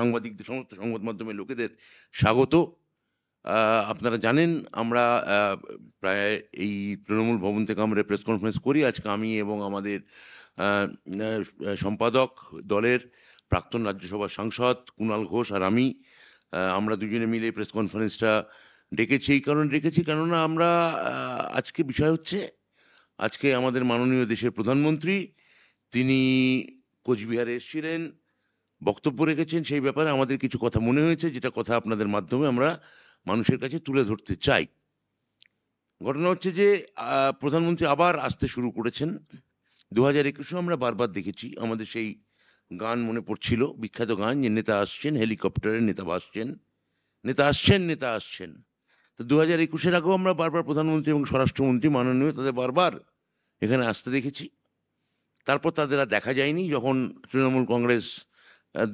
সাংবাদিকদের, সমস্ত সংবাদ মাধ্যমের লোকেদের স্বাগত। আপনারা জানেন আমরা প্রায় এই তৃণমূল ভবন থেকে আমরা প্রেস কনফারেন্স করি। আজকে আমি এবং আমাদের আ আ সম্পাদক দলের প্রাক্তন রাজ্যসভার সাংসদ কুণাল ঘোষ আর আমি আমরা দুজনে মিলে প্রেস কনফারেন্সটা ডেকেছি। এই কারণে ডেকেছি কেননা আমরা আজকে বিষয় হচ্ছে, আজকে আমাদের মাননীয় দেশের প্রধানমন্ত্রী তিনি কোচবিহারে এসেছিলেন, বক্তব্য রেখেছেন। সেই ব্যাপারে আমাদের কিছু কথা মনে হয়েছে, যেটা কথা আপনাদের মাধ্যমে আমরা মানুষের কাছে তুলে ধরতে চাই। ঘটনা হচ্ছে যে প্রধানমন্ত্রী আবার আসতে শুরু করেছেন। 2021-এও আমরা বারবার দেখেছি, আমাদের সেই গান মনে পড়ছিল, বিখ্যাত গান যে নেতা আসছেন হেলিকপ্টারে, নেতা ভাসছেন, নেতা আসছেন, নেতা আসছেন। তো 2021-এর আগেও আমরা বারবার প্রধানমন্ত্রী এবং স্বরাষ্ট্রমন্ত্রী মাননীয় তাদের বারবার এখানে আসতে দেখেছি। তারপর তাদের আর দেখা যায়নি, যখন তৃণমূল কংগ্রেস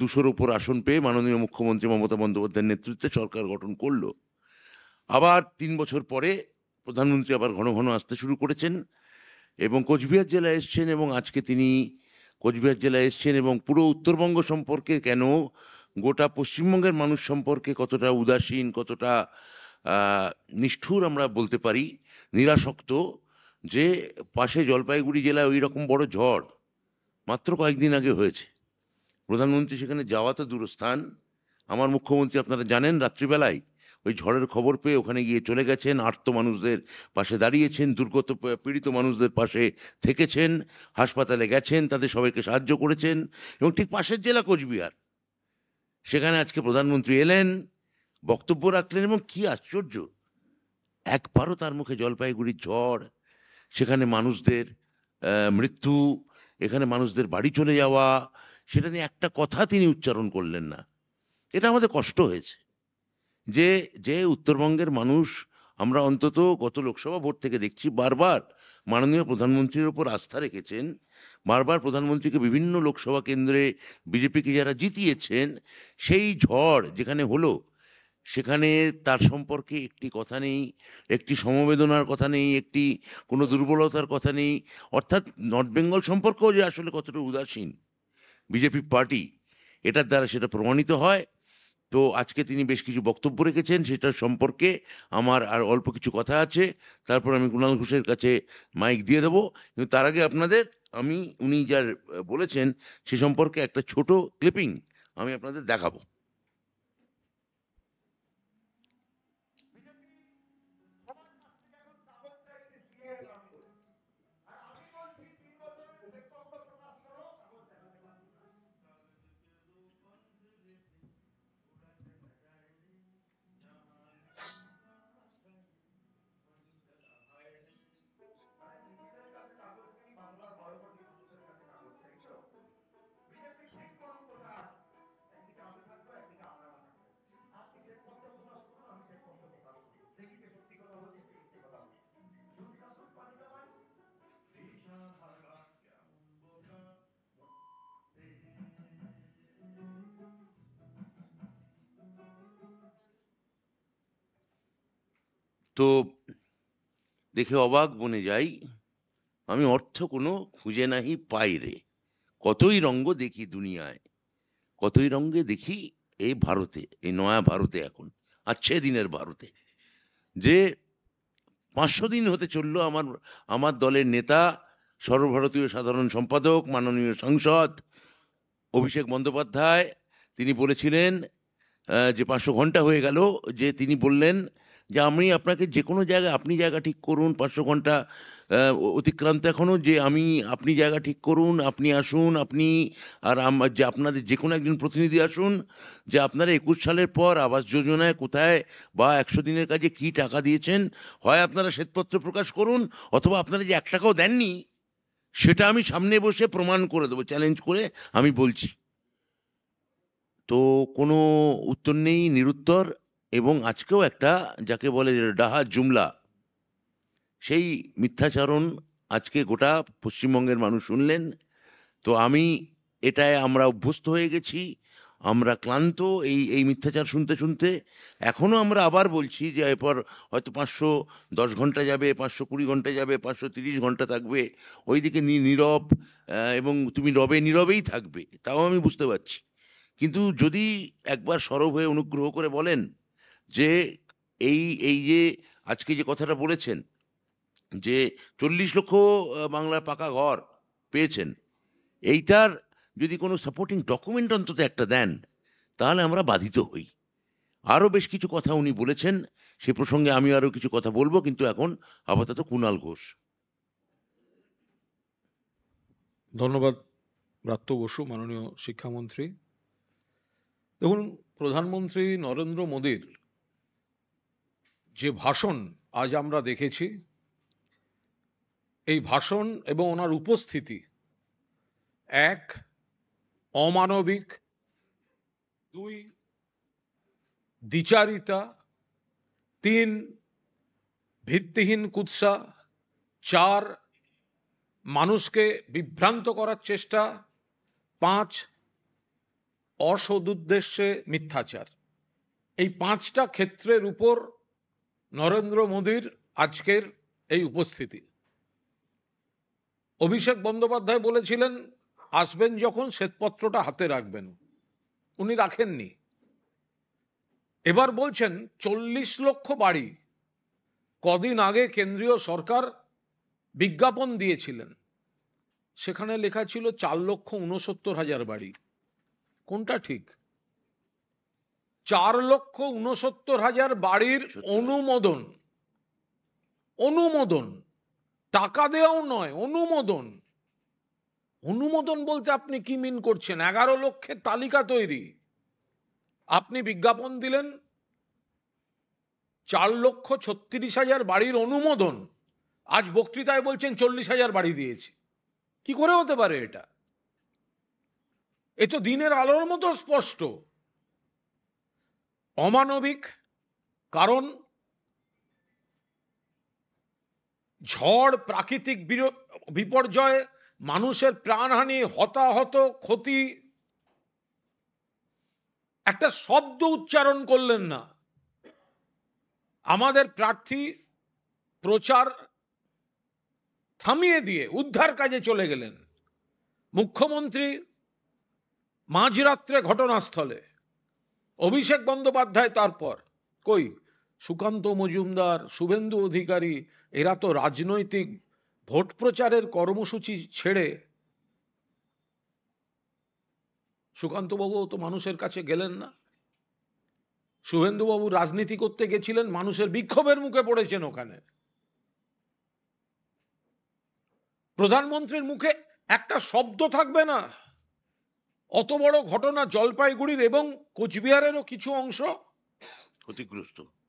200-র উপর আসন পেয়ে মাননীয় মুখ্যমন্ত্রী মমতা বন্দ্যোপাধ্যায়ের নেতৃত্বে সরকার গঠন করলো। আবার 3 বছর পরে প্রধানমন্ত্রী আবার ঘন ঘন আসতে শুরু করেছেন এবং কোচবিহার জেলায় এসছেন, এবং আজকে তিনি কোচবিহার জেলায় এসছেন এবং পুরো উত্তরবঙ্গ সম্পর্কে কেন, গোটা পশ্চিমবঙ্গের মানুষ সম্পর্কে কতটা উদাসীন, কতটা নিষ্ঠুর আমরা বলতে পারি, নিরাসক্ত, যে পাশে জলপাইগুড়ি জেলায় ওই রকম বড় ঝড় মাত্র কয়েকদিন আগে হয়েছে। প্রধানমন্ত্রী সেখানে যাওয়া তো দূরস্থান, আমার মুখ্যমন্ত্রী আপনারা জানেন রাত্রিবেলায় ওই ঝড়ের খবর পেয়ে ওখানে গিয়ে চলে গেছেন, আর্ত মানুষদের পাশে দাঁড়িয়েছেন, দুর্গত পীড়িত মানুষদের পাশে থেকেছেন, হাসপাতালে গেছেন, তাদের সবাইকে সাহায্য করেছেন। এবং ঠিক পাশের জেলা কোচবিহার, সেখানে আজকে প্রধানমন্ত্রী এলেন, বক্তব্য রাখলেন, এবং কি আশ্চর্য, একবারও তার মুখে জলপাইগুড়ির ঝড়, সেখানে মানুষদের মৃত্যু, এখানে মানুষদের বাড়ি চলে যাওয়া, সেটা নিয়ে একটা কথা তিনি উচ্চারণ করলেন না। এটা আমাদের কষ্ট হয়েছে যে যে উত্তরবঙ্গের মানুষ, আমরা অন্তত গত লোকসভা ভোট থেকে দেখছি বারবার মাননীয় প্রধানমন্ত্রীর উপর আস্থা রেখেছেন, বারবার প্রধানমন্ত্রীকে বিভিন্ন লোকসভা কেন্দ্রে বিজেপিকে যারা জিতিয়েছেন, সেই ঝড় যেখানে হলো সেখানে তার সম্পর্কে একটি কথা নেই, একটি সমবেদনার কথা নেই, একটি কোনো দুর্বলতার কথা নেই। অর্থাৎ নর্থ বেঙ্গল সম্পর্কেও যে আসলে কতটা উদাসীন বিজেপি পার্টি, এটার দ্বারা সেটা প্রমাণিত হয়। তো আজকে তিনি বেশ কিছু বক্তব্য রেখেছেন, সেটার সম্পর্কে আমার আর অল্প কিছু কথা আছে, তারপর আমি কুণাল ঘোষের কাছে মাইক দিয়ে দেবো। কিন্তু তার আগে আপনাদের আমি উনি যা বলেছেন সে সম্পর্কে একটা ছোট ক্লিপিং আমি আপনাদের দেখাবো। তো দেখে অবাক বনে যাই, আমি অর্থ কোনো খুঁজে নাহি পাই রে, কতই রঙ্গ দেখি দুনিয়ায়, কতই রঙ্গে দেখি এই ভারতে, এই নয়া ভারতে, এখন আচ্ছে দিনের ভারতে। যে 500 দিন হতে চললো আমার আমার দলের নেতা, সর্বভারতীয় সাধারণ সম্পাদক মাননীয় সাংসদ অভিষেক বন্দ্যোপাধ্যায়, তিনি বলেছিলেন যে 500 ঘন্টা হয়ে গেল, যে তিনি বললেন যে আমি আপনাকে যে কোনো জায়গায়, আপনি জায়গা ঠিক করুন, 500 ঘন্টা অতিক্রান্ত এখনো, যে আমি, আপনি জায়গা ঠিক করুন, আপনি আসুন, আপনি আর আমার, যে আপনাদের যে কোনো একজন প্রতিনিধি আসুন, যে আপনারা 21 সালের পর আবাস যোজনায় কোথায় বা 100 দিনের কাজে কি টাকা দিয়েছেন, হয় আপনারা শ্বেতপত্র প্রকাশ করুন, অথবা আপনারা যে 1 টাকাও দেননি সেটা আমি সামনে বসে প্রমাণ করে দেবো, চ্যালেঞ্জ করে আমি বলছি। তো কোনো উত্তর নেই, নিরুত্তর। এবং আজকেও একটা, যাকে বলে ডাহা জুমলা, সেই মিথ্যাচারণ আজকে গোটা পশ্চিমবঙ্গের মানুষ শুনলেন। তো আমি, এটায় আমরা অভ্যস্ত হয়ে গেছি, আমরা ক্লান্ত এই এই মিথ্যাচার শুনতে শুনতে। এখনো আমরা আবার বলছি যে এরপর হয়তো 510 ঘন্টা যাবে, 520 ঘন্টা যাবে, 530 ঘন্টা থাকবে, ওইদিকে নীরব, এবং তুমি রবে নীরবেই থাকবে, তাও আমি বুঝতে পারছি। কিন্তু যদি একবার সরব হয়ে অনুগ্রহ করে বলেন যে এই এই যে আজকে যে কথাটা বলেছেন যে 40 লক্ষ বাংলার পাকা ঘর পেয়েছেন, এইটার যদি কোনো সাপোর্টিং ডকুমেন্ট অন্তত একটা দেন, তাহলে আমরা বাধিত হই। আরো বেশ কিছু কথা উনি বলেছেন, সে প্রসঙ্গে আমি আরো কিছু কথা বলবো, কিন্তু এখন আপাতত কুণাল ঘোষ। ধন্যবাদ ব্রাত্য বসু, মাননীয় শিক্ষামন্ত্রী। দেখুন, প্রধানমন্ত্রী নরেন্দ্র মোদীর যে ভাষণ আজ আমরা দেখেছি, এই ভাষণ এবং ওনার উপস্থিতি এক, অমানবিক; দুই, দ্বিচারিতা; তিন, ভিত্তিহীন কুৎসা; চার, মানুষকে বিভ্রান্ত করার চেষ্টা; পাঁচ, অসদুদ্দেশ্যে মিথ্যাচার। এই পাঁচটা ক্ষেত্রের উপর নরেন্দ্র মোদীর আজকের এই উপস্থিতি। অভিষেক বন্দ্যোপাধ্যায় বলেছিলেন আসবেন যখন শ্বেতপত্রটা হাতে রাখবেন, উনি রাখেননি। এবার বলছেন 40 লক্ষ বাড়ি। কদিন আগে কেন্দ্রীয় সরকার বিজ্ঞাপন দিয়েছিলেন, সেখানে লেখা ছিল 4,69,000 বাড়ি। কোনটা ঠিক? 4,69,000 বাড়ির অনুমোদন, অনুমোদন, টাকা দেওয়াও নয়, অনুমোদন। অনুমোদন বলতে আপনি কি মিন করছেন? 11 লক্ষের তালিকা তৈরি, আপনি বিজ্ঞাপন দিলেন 4,36,000 বাড়ির অনুমোদন, আজ বক্তৃতায় বলছেন 40,000 বাড়ি দিয়েছি। কি করে হতে পারে এটা? এ তো দিনের আলোর মতো স্পষ্ট অমানবিক। কারণ ঝড়, প্রাকৃতিক বিপর্যয়, মানুষের প্রাণহানি, হতাহত, ক্ষতি, একটা শব্দ উচ্চারণ করলেন না। আমাদের প্রার্থী প্রচার থামিয়ে দিয়ে উদ্ধার কাজে চলে গেলেন। মুখ্যমন্ত্রী মাঝরাত্রে ঘটনাস্থলে, অভিষেক বন্দ্যোপাধ্যায় তারপর। কই সুকান্ত মজুমদার, শুভেন্দু অধিকারী, এরা তো রাজনৈতিক ভোট প্রচারের কর্মসূচি ছেড়ে, সুকান্তবাবু তো মানুষের কাছে গেলেন না। শুভেন্দুবাবু রাজনীতি করতে গেছিলেন, মানুষের বিক্ষোভের মুখে পড়েছেন ওখানে। প্রধানমন্ত্রীর মুখে একটা শব্দ থাকবে না। অত বড় ঘটনা, জলপাইগুড়ির এবং কোচবিহারেরও কিছু অংশ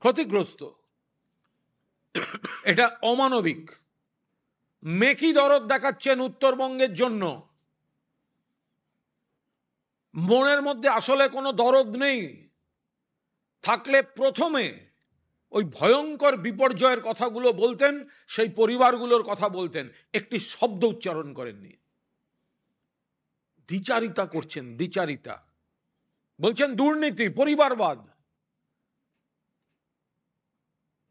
ক্ষতিগ্রস্ত। এটা অমানবিক। মেকি দরদ দেখাচ্ছেন উত্তরবঙ্গের জন্য, মনের মধ্যে আসলে কোনো দরদ নেই। থাকলে প্রথমে ওই ভয়ঙ্কর বিপর্যয়ের কথাগুলো বলতেন, সেই পরিবারগুলোর কথা বলতেন, একটি শব্দ উচ্চারণ করেননি। দ্বিচারিতা করছেন, দ্বিচারিতা। বলছেন দুর্নীতি, পরিবারবাদ।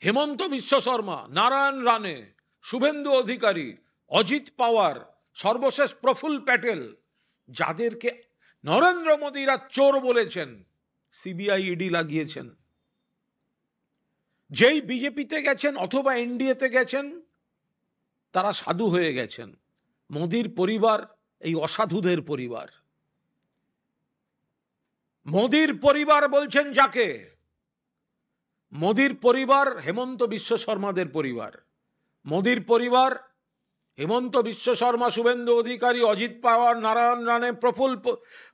হেমন্ত বিশ্ব শর্মা, নারায়ণ রানে, শুভেন্দু অধিকারী, অজিত পাওয়ার, সর্বশেষ প্রফুল্ল প্যাটেল, যাদেরকে নরেন্দ্র মোদীরা চোর বলেছেন, সিবিআই ইডি লাগিয়েছেন। যেই বিজেপিতে গেছেন অথবা এনডিএতে গেছেন, তারা সাধু হয়ে গেছেন। মোদীর পরিবার এই অসাধুদের পরিবার। মোদীর পরিবার বলছেন যাকে, মোদীর পরিবার হেমন্ত বিশ্ব শর্মাদের পরিবার। মোদীর পরিবার হেমন্ত বিশ্ব শর্মা, শুভেন্দু অধিকারী, অজিত পাওয়ার, নারায়ণ রানে, প্রফুল্ল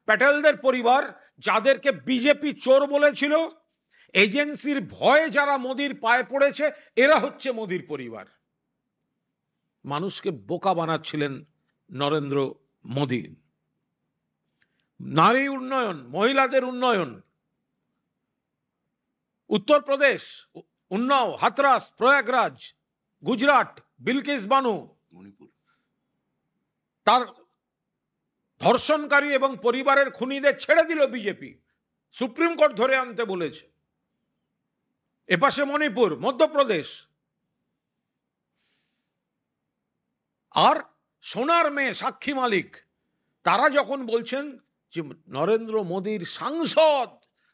প্যাটেলদের পরিবার, যাদেরকে বিজেপি চোর বলেছিল। এজেন্সির ভয়ে যারা মোদীর পায়ে পড়েছে, এরা হচ্ছে মোদীর পরিবার। মানুষকে বোকা বানাচ্ছিলেন নরেন্দ্র মোদী। নারী উন্নয়ন, মহিলাদের উন্নয়ন, উত্তরপ্রদেশ, উন্নাও, হাথরাস, প্রয়াগরাজ, গুজরাট, বিলকিস বানু, মণিপুর, তার ধর্ষণকারী এবং পরিবারের খুনিদের ছেড়ে দিল বিজেপি, সুপ্রিম কোর্ট ধরে আনতে বলেছে। এপাশে মণিপুর, মধ্যপ্রদেশ। আর সোনার মেয়ে সাক্ষী মালিক, তারা যখন বলছেন যে নরেন্দ্র মোদীর সাংসদ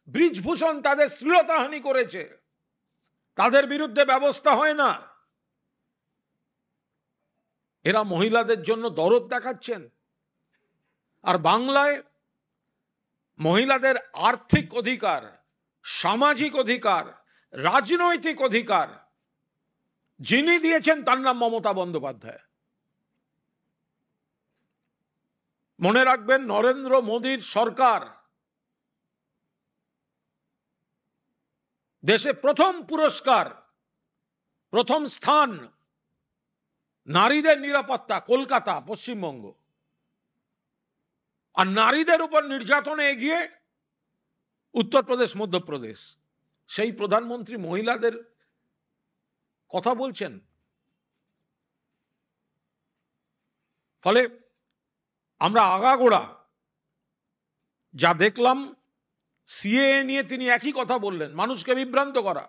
ব্রিজভূষণ তাদের শ্লীলতাহানি করেছে, তাদের বিরুদ্ধে ব্যবস্থা হয় না। এরা মহিলাদের জন্য দরদ দেখাচ্ছেন, আর বাংলায় মহিলাদের আর্থিক অধিকার, সামাজিক অধিকার, রাজনৈতিক অধিকার যিনি দিয়েছেন তার নাম মমতা বন্দ্যোপাধ্যায়। মনে রাখবেন, নরেন্দ্র মোদীর সরকার দেশে প্রথম পুরস্কার, প্রথম স্থান নারীদের নিরাপত্তা, কলকাতা, পশ্চিমবঙ্গ। আর নারীদের উপর নির্যাতনে এগিয়ে উত্তরপ্রদেশ, মধ্যপ্রদেশ। সেই প্রধানমন্ত্রী মহিলাদের কথা বলছেন। ফলে আমরা আগাগোড়া যা দেখলাম, সিএএ নিয়ে তিনি একই কথা বললেন, মানুষকে বিভ্রান্ত করা।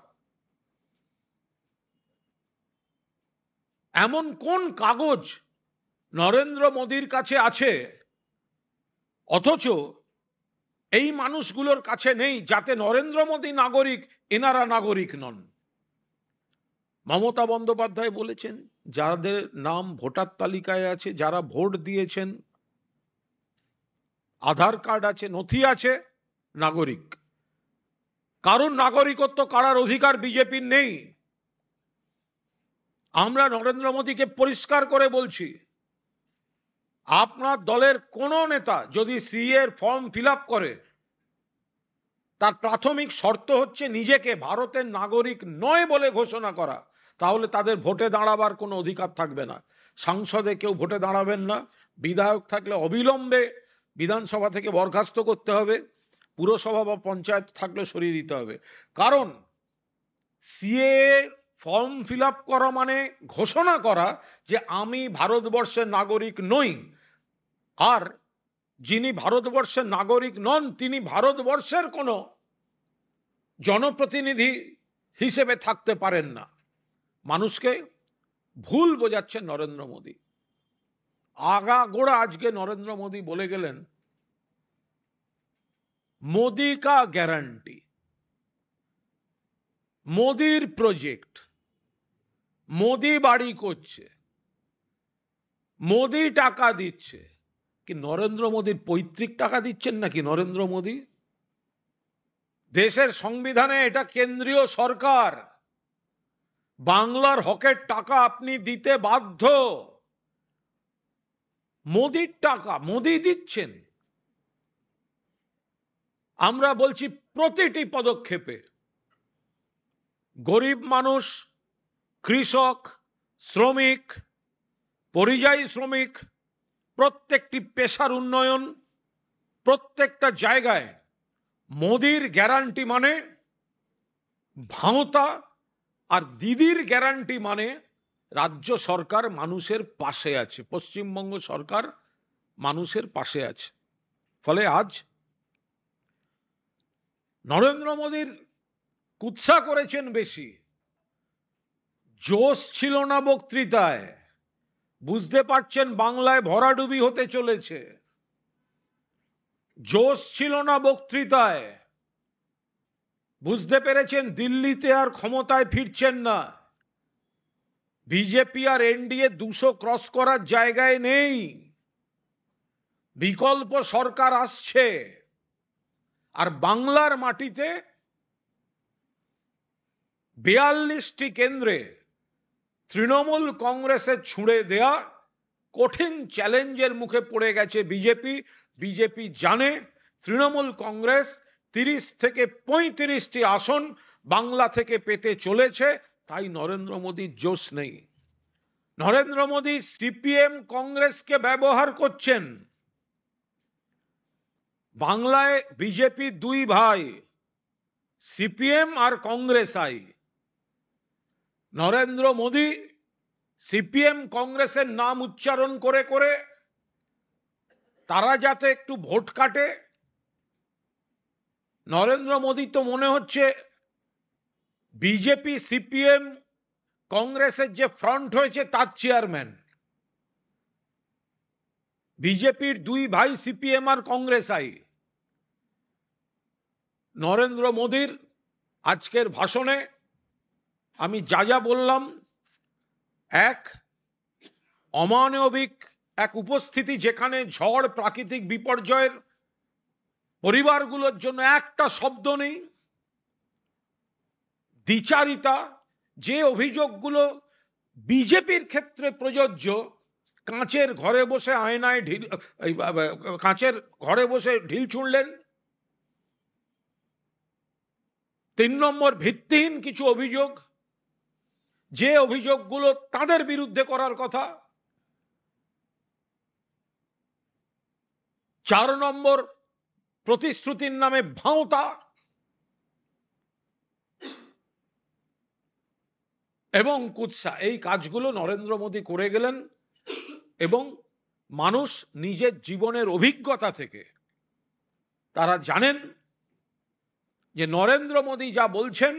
এমন কোন কাগজ নরেন্দ্র মোদীর কাছে আছে অথচ এই মানুষগুলোর কাছে নেই, যাতে নরেন্দ্র মোদী নাগরিক, এনারা নাগরিক নন? মমতা বন্দ্যোপাধ্যায় বলেছেন, যাদের নাম ভোটার তালিকায় আছে, যারা ভোট দিয়েছেন, আধার কার্ড আছে, নথি আছে, নাগরিক। কারণ নাগরিকত্ব কারার অধিকার বিজেপির নেই। আমরা নরেন্দ্র মোদীকে পরিষ্কার করে বলছি, আপনার দলের কোন নেতা যদি সিএ এর ফর্ম ফিল আপ করে, তার প্রাথমিক শর্ত হচ্ছে নিজেকে ভারতের নাগরিক নয় বলে ঘোষণা করা, তাহলে তাদের ভোটে দাঁড়াবার কোনো অধিকার থাকবে না। সংসদে কেউ ভোটে দাঁড়াবেন না, বিধায়ক থাকলে অবিলম্বে বিধানসভা থেকে বরখাস্ত করতে হবে, পুরসভা বা পঞ্চায়েত থাকলে সরিয়ে দিতে হবে। কারণ সিএ ফর্ম ফিল আপ করা মানে ঘোষণা করা যে আমি ভারতবর্ষের নাগরিক নই, আর যিনি ভারতবর্ষের নাগরিক নন তিনি ভারতবর্ষের কোনো জনপ্রতিনিধি হিসেবে থাকতে পারেন না। মানুষকে ভুল বোঝাচ্ছেন নরেন্দ্র মোদী। আগাগোড়া আজকে নরেন্দ্র মোদী বলে গেলেন, মোদী কা গ্যারান্টি, মোদীর প্রজেক্ট, মোদী বাড়ি করছে, মোদী টাকা দিচ্ছে। কি নরেন্দ্র মোদীর পৈতৃক টাকা দিচ্ছেন নাকি নরেন্দ্র মোদী? দেশের সংবিধানে এটা কেন্দ্রীয় সরকার, বাংলার হকের টাকা আপনি দিতে বাধ্য। মোদীর টাকা মোদী দিচ্ছেন। আমরা বলছি প্রতিটি পদক্ষেপে গরিব মানুষ, কৃষক, শ্রমিক, পরিযায়ী শ্রমিক, প্রত্যেকটি পেশার উন্নয়ন, প্রত্যেকটা জায়গায় মোদীর গ্যারান্টি মানে ভাঁওতা, আর দিদির গ্যারান্টি মানে রাজ্য সরকার মানুষের পাশে আছে, পশ্চিমবঙ্গ সরকার মানুষের পাশে আছে। ফলে আজ নরেন্দ্র মোদীর কুৎসা করেছেন বেশি, জোশ ছিল না বক্তৃতায়। বুঝতে পারছেন বাংলায় ভরাডুবি হতে চলেছে। জোশ ছিল না বক্তৃতায়। বুঝতে পেরেছেন দিল্লিতে আর ক্ষমতায় ফিরছেন না। বিজেপি আর এনডিএ 200 ক্রস করার জায়গায় নেই। বিকল্প সরকার আসছে, আর বাংলার মাটিতে 42টি কেন্দ্রে তৃণমূল কংগ্রেসের ছুঁড়ে দেয়া কঠিন চ্যালেঞ্জের মুখে পড়ে গেছে বিজেপি। বিজেপি জানে তৃণমূল কংগ্রেস 30 থেকে 35টি আসন বাংলা থেকে পেতে চলেছে, তাই নরেন্দ্র মোদীর জোশ নেই। নরেন্দ্র মোদী সিপিএম কংগ্রেসকে ব্যবহার করছেন। বাংলায় বিজেপি দুই ভাই, সিপিএম আর কংগ্রেস আই। নরেন্দ্র মোদী সিপিএম কংগ্রেসের নাম উচ্চারণ করে করে তারা যাতে একটু ভোট কাটে। নরেন্দ্র মোদী তো মনে হচ্ছে বিজেপি সিপিএম কংগ্রেসের যে ফ্রন্ট হয়েছে তার চেয়ারম্যান। বিজেপির দুই ভাই সিপিএম আর কংগ্রেস আই নরেন্দ্র মোদীর আজকের ভাষণে আমি যা যা বললাম, এক অমানবিক এক উপস্থিতি, যেখানে ঝড় প্রাকৃতিক বিপর্যয়ের পরিবারগুলোর জন্য একটা শব্দ নেই, দ্বিচারিতা, যে অভিযোগগুলো বিজেপির ক্ষেত্রে প্রযোজ্য, কাঁচের ঘরে বসে আয়নায় ঢিল, কাঁচের ঘরে বসে ঢিল ছুঁড়লেন। 3 নম্বর, ভিত্তিহীন কিছু অভিযোগ, যে অভিযোগগুলো তাদের বিরুদ্ধে করার কথা। 4 নম্বর, প্রতিশ্রুতির নামে ভাঁওতা। এবং কুৎসা। এই কাজগুলো নরেন্দ্র মোদী করে গেলেন এবং মানুষ নিজের জীবনের অভিজ্ঞতা থেকে তারা জানেন যে নরেন্দ্র মোদী যা বলছেন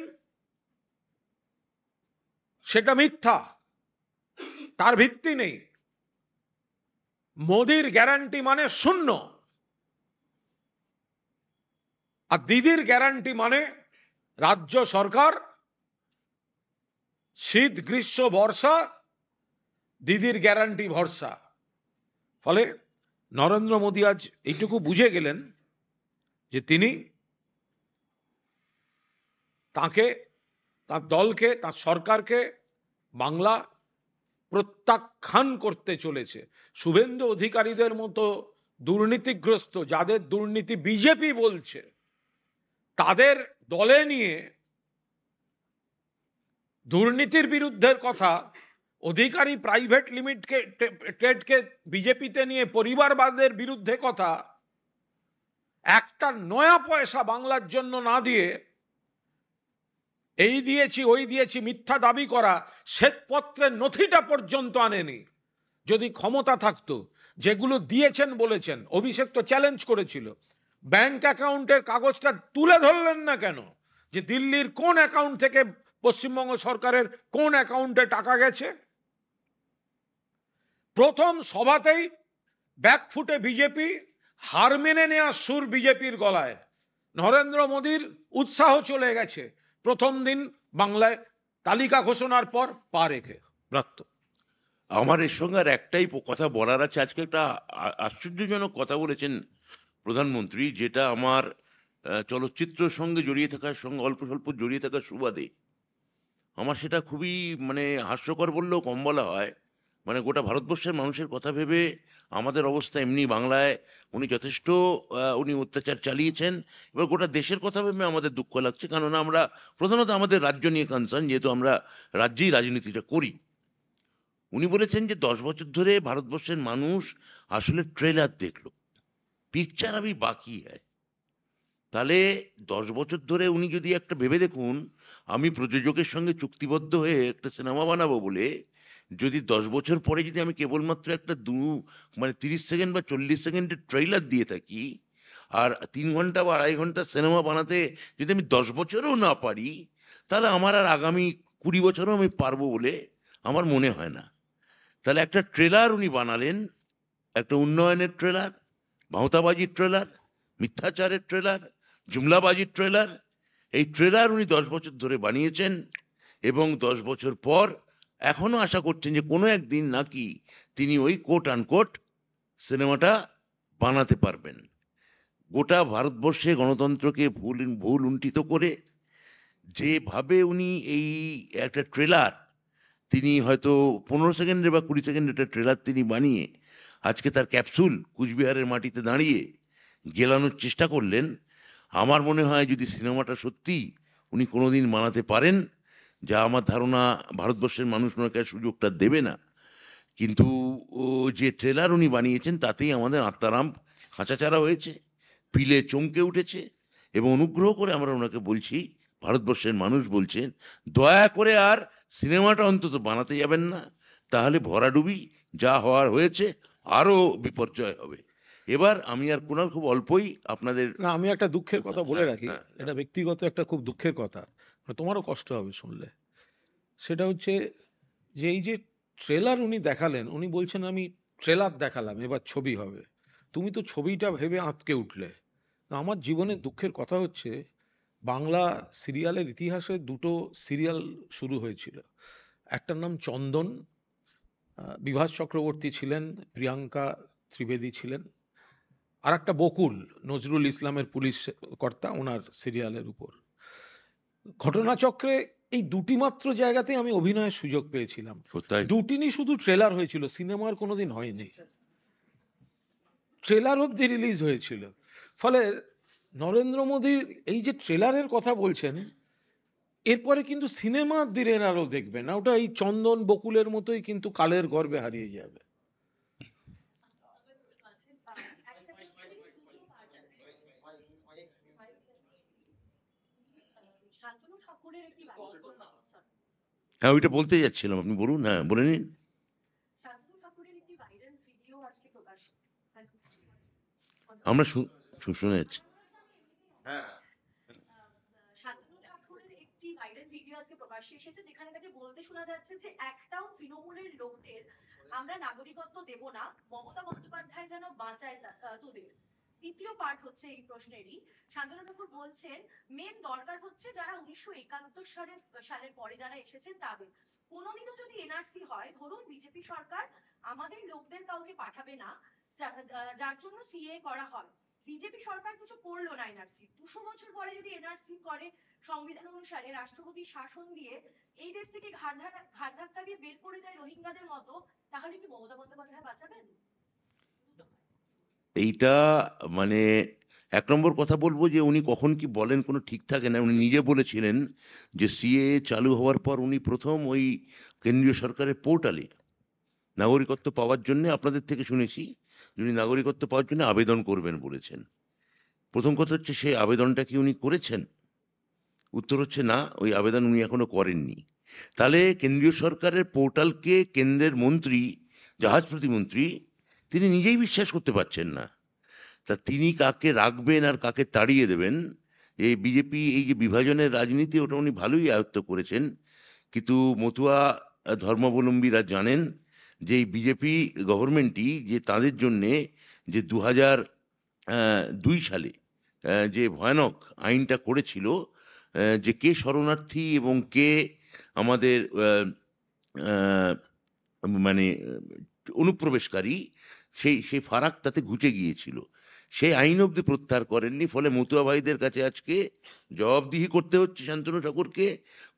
সেটা মিথ্যা, তার ভিত্তি নেই। মোদির গ্যারান্টি মানে শূন্য, আর দিদির গ্যারান্টি মানে রাজ্য সরকার শীত গ্রীষ্ম বর্ষা, দিদির গ্যারান্টি ভরসা। ফলে নরেন্দ্র মোদী আজ এইটুকু বুঝে গেলেন যে তিনি তাকে, তার দলকে, তার সরকারকে বাংলা প্রত্যাখ্যান করতে চলেছে। শুভেন্দু অধিকারীদের মতো দুর্নীতিগ্রস্ত, যাদের দুর্নীতি বিজেপি বলছে, তাদের দলে নিয়ে দুর্নীতির বিরুদ্ধের কথা, অধিকারী প্রাইভেট লিমিটেডকে বিজেপিতে নিয়ে পরিবারবাদের বিরুদ্ধে কথা, একটা নয়া পয়সা বাংলার জন্য না দিয়ে এই দিয়েছি ওই দিয়েছি মিথ্যা দাবি করা, শ্বেতপত্রের নথিটা পর্যন্ত আনেনি। যদি ক্ষমতা থাকতো, যেগুলো দিয়েছেন বলেছেন, অভিষেক তো চ্যালেঞ্জ করেছিল, ব্যাংক অ্যাকাউন্টের কাগজটা তুলে ধরলেন না কেন, যে দিল্লির কোন অ্যাকাউন্ট থেকে পশ্চিমবঙ্গ সরকারের কোন অ্যাকাউন্টে টাকা গেছে। প্রথম সভাতেই ব্যাকফুটে বিজেপি, হার মেনে নেওয়ার সুর বিজেপির গলায়। নরেন্দ্র মোদীর উৎসাহ চলে গেছে প্রথম দিন বাংলায় তালিকা ঘোষণার পর পা রেখে। ব্রাত্য, আমার এর সঙ্গে আর একটাই কথা বলার আছে। আজকে একটা আশ্চর্যজনক কথা বলেছেন প্রধানমন্ত্রী, যেটা আমার চলচ্চিত্রের সঙ্গে জড়িয়ে থাকার সঙ্গে অল্প স্বল্প জড়িয়ে থাকার সুবাদে আমার সেটা খুবই মানে হাস্যকর বললেও কম বলা হয়। মানে গোটা ভারতবর্ষের মানুষের কথা ভেবে আমাদের অবস্থা এমনি, বাংলায় উনি যথেষ্ট উনি অত্যাচার চালিয়েছেন। এবার গোটা দেশের কথা ভেবে আমাদের দুঃখ লাগছে, কেননা আমরা প্রধানত আমাদের রাজ্য নিয়ে কনসার্ন, যেহেতু আমরা রাজ্যেই রাজনীতিটা করি। উনি বলেছেন যে 10 বছর ধরে ভারতবর্ষের মানুষ আসলে ট্রেলার দেখলো, পিকচার আবি বাকি হ্যায়। তাহলে 10 বছর ধরে উনি যদি একটা ভেবে দেখুন, আমি প্রযোজকের সঙ্গে চুক্তিবদ্ধ হয়ে একটা সিনেমা বানাবো বলে, যদি 10 বছর পরে যদি আমি কেবলমাত্র একটা মানে 30 সেকেন্ড বা 40 সেকেন্ডের ট্রেইলার দিয়ে থাকি, আর 3 ঘন্টা বা 2.5 ঘন্টা সিনেমা বানাতে যদি আমি 10 বছরও না পারি, তাহলে আমার আর আগামী 20 বছরও আমি পারবো বলে আমার মনে হয় না। তাহলে একটা ট্রেলার উনি বানালেন, একটা উন্নয়নের ট্রেলার, ভাঁওতাবাজির ট্রেলার, মিথ্যাচারের ট্রেলার, জুমলাবাজির ট্রেলার। এই ট্রেলার উনি 10 বছর ধরে বানিয়েছেন এবং 10 বছর পর এখনো আশা করছেন যে কোনো একদিন নাকি তিনি ওই কোট আনকোট সিনেমাটা বানাতে পারবেন। গোটা ভারতবর্ষে গণতন্ত্রকে ভুল উন্টিত করে যেভাবে উনি এই একটা ট্রেলার, তিনি হয়তো 15 সেকেন্ডের বা 20 সেকেন্ডের একটা ট্রেলার তিনি বানিয়ে আজকে তার ক্যাপসুল কুচবিহারের মাটিতে দাঁড়িয়ে গেলানোর চেষ্টা করলেন। আমার মনে হয় যদি সিনেমাটা সত্যি উনি কোনোদিন বানাতে পারেন, যা আমার ধারণা ভারতবর্ষের মানুষ ওনাকে সুযোগটা দেবে না, কিন্তু যে ট্রেলার উনি বানিয়েছেন তাতেই আমাদের আত্মারাম খাঁচাচারা হয়েছে, পিলে চমকে উঠেছে। এবং অনুগ্রহ করে আমরা ওনাকে বলছি, ভারতবর্ষের মানুষ বলছেন, দয়া করে আর সিনেমাটা অন্তত বানাতে যাবেন না, তাহলে ভরাডুবি যা হওয়ার হয়েছে আরো বিপর্যয় হবে। এবার আমি আর কোন খুব অল্পই আপনাদের না, আমি একটা দুঃখের কথা বলে হ্যাঁ রাখি, হ্যাঁ এটা ব্যক্তিগত একটা খুব দুঃখের কথা, তোমারও কষ্ট হবে শুনলে। সেটা হচ্ছে যে এই যে ট্রেলার উনি দেখালেন, উনি বলছেন আমি ট্রেলার দেখালাম, এবার ছবি হবে। তুমি তো ছবিটা ভেবে আঁতকে উঠলে। না, আমার জীবনের দুঃখের কথা হচ্ছে, বাংলা সিরিয়ালের ইতিহাসে দুটো সিরিয়াল শুরু হয়েছিল। একটার নাম চন্দন, বিভাস চক্রবর্তী ছিলেন, প্রিয়াঙ্কা ত্রিবেদী ছিলেন। আর একটা বকুল, নজরুল ইসলামের পুলিশ কর্তা, ওনার সিরিয়ালের উপর। ঘটনাচক্রে এই দুটি মাত্র জায়গাতে আমি অভিনয়ের সুযোগ পেয়েছিলাম। কোথায়? দুটিনই শুধু ট্রেলার হয়েছিল, সিনেমার কোনোদিন হয়নি। ট্রেলার অবধি রিলিজ হয়েছিল। ফলে নরেন্দ্র মোদীর এই যে ট্রেলারের কথা বলছেন, এরপরে কিন্তু সিনেমা দিনের আলো দেখবে না, ওটা এই চন্দন বকুলের মতোই কিন্তু কালের গর্ভে হারিয়ে যাবে। শান্তনু ঠাকুরের একটি হ্যাঁ, ওইটা বলতে যাচ্ছিলাম, আপনি বলুন। হ্যাঁ, বলে নিন। শান্তনু ঠাকুরের একটি ভাইরাল ভিডিও আজকে প্রকাশ। আমরা শুনে যাচ্ছি। শান্তনু ঠাকুরের একটি ভাইরাল ভিডিও আজকে প্রকাশ্যে এসেছে, যেখানে তাকে বলতে শোনা যাচ্ছে যে একটাও তৃণমূলের লোকদের আমরা নাগরিকত্ব দেব না, মমতা বন্দ্যোপাধ্যায় যেন বাঁচায় তোদের। দ্বিতীয় পার্ট হচ্ছে এই প্রশ্নেরই। শান্তনু ঠাকুর বলছেন মেন দরকার হচ্ছে যারা 1971 সালের পরে যারা এসেছেন তাদের। কোনোদিনও যদি এনআরসি হয়, ধরুন বিজেপি সরকার আমাদের লোকদের কাউকে পাঠাবে না, যার জন্য সিএ করা হয়, বিজেপি সরকার কিছু করলো না এনআরসি, 200 বছর পরে যদি এনআরসি করে সংবিধান অনুসারে রাষ্ট্রপতি শাসন দিয়ে এই দেশ থেকে ঘাড় ধাক্কা দিয়ে বের করে দেয় রোহিঙ্গাদের মতো, তাহলে কি মমতা বন্দ্যোপাধ্যায় বাঁচাবেন? এইটা মানে এক নম্বর কথা বলবো যে উনি কখন কি বলেন কোনো ঠিক থাকে না। উনি নিজে বলেছিলেন যে সিএ চালু হওয়ার পর উনি প্রথম ওই কেন্দ্রীয় সরকারের পোর্টালে নাগরিকত্ব পাওয়ার জন্য, আপনাদের থেকে শুনেছি, উনি নাগরিকত্ব পাওয়ার জন্য আবেদন করবেন বলেছেন। প্রথম কথা হচ্ছে, সেই আবেদনটা কি উনি করেছেন? উত্তর হচ্ছে না, ওই আবেদন উনি এখনো করেননি। তাহলে কেন্দ্রীয় সরকারের পোর্টালকে কেন্দ্রের মন্ত্রী, জাহাজ প্রতিমন্ত্রী, তিনি নিজেই বিশ্বাস করতে পারছেন না। তা তিনি কাকে রাখবেন আর কাকে তাড়িয়ে দেবেন, এই বিজেপি এই যে বিভাজনের রাজনীতি, ওটা উনি ভালোই আয়ত্ত করেছেন। কিন্তু মতুয়া ধর্মাবলম্বীরা জানেন যে এই বিজেপি গভর্নমেন্টই যে তাদের জন্যে যে 2002 সালে যে ভয়ানক আইনটা করেছিল, যে কে শরণার্থী এবং কে আমাদের আহ, মানে অনুপ্রবেশকারী, সেই ফারাক তাতে ঘুচে গিয়েছিল। সেই আইন অব্দি প্রত্যাহার করেননি। ফলে মতুয়া ভাইদের কাছে আজকে জবাবদিহি করতে হচ্ছে শান্তনু ঠাকুরকে।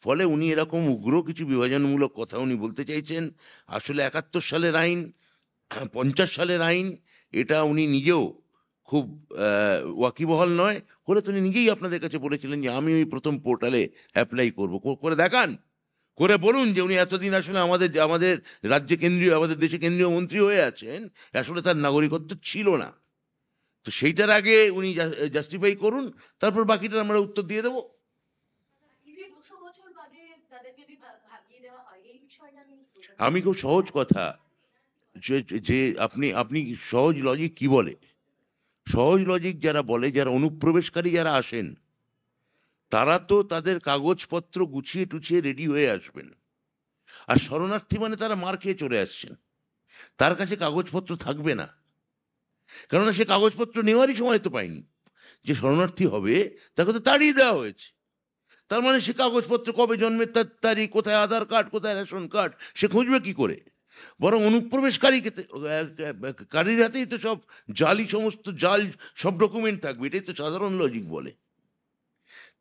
ফলে উনি এরকম উগ্র কিছু বিভাজনমূলক কথা উনি বলতে চাইছেন। আসলে 71 সালের আইন, 50 সালের আইন, এটা উনি নিজেও খুব ওয়াকিবহাল নয়। হলে তো উনি নিজেই আপনাদের কাছে বলেছিলেন যে আমি ওই প্রথম পোর্টালে অ্যাপ্লাই করব। করে দেখান, করে বলুন যে উনি এতদিন আসলে আমাদের আমাদের রাজ্যে কেন্দ্রীয়, আমাদের দেশে কেন্দ্রীয় মন্ত্রী হয়ে আছেন, আসলে তার নাগরিকত্ব ছিল না। তো সেইটার আগে উনি জাস্টিফাই করুন, তারপর বাকিটা আমরা উত্তর দিয়ে দেবো। 200 বছর বাদে তাদেরকে যদি ভাগিয়ে দেওয়া হয়, এই বিষয়টা আমি আমি খুব সহজ কথা, যে যে আপনি আপনি সহজ লজিক কি বলে, সহজ লজিক যারা বলে, যারা অনুপ্রবেশকারী যারা আসেন, তারা তো তাদের কাগজপত্র গুছিয়ে টুছিয়ে রেডি হয়ে আসবেন। আর শরণার্থী মানে তারা মার খেয়ে চলে আসছেন, তার কাছে কাগজপত্র থাকবে না, কেননা সে কাগজপত্র নেওয়ারই সময় তো পায়নি। যে শরণার্থী হবে তাকে তো তাড়িয়ে দেওয়া হয়েছে, তার মানে সে কাগজপত্র, কবে জন্মের তার তারিখ, কোথায় আধার কার্ড, কোথায় রেশন কার্ড, সে খুঁজবে কি করে? বরং অনুপ্রবেশকারীর হাতেই তো সব জালি, সমস্ত জাল সব ডকুমেন্ট থাকবে। এটাই তো সাধারণ লজিক বলে।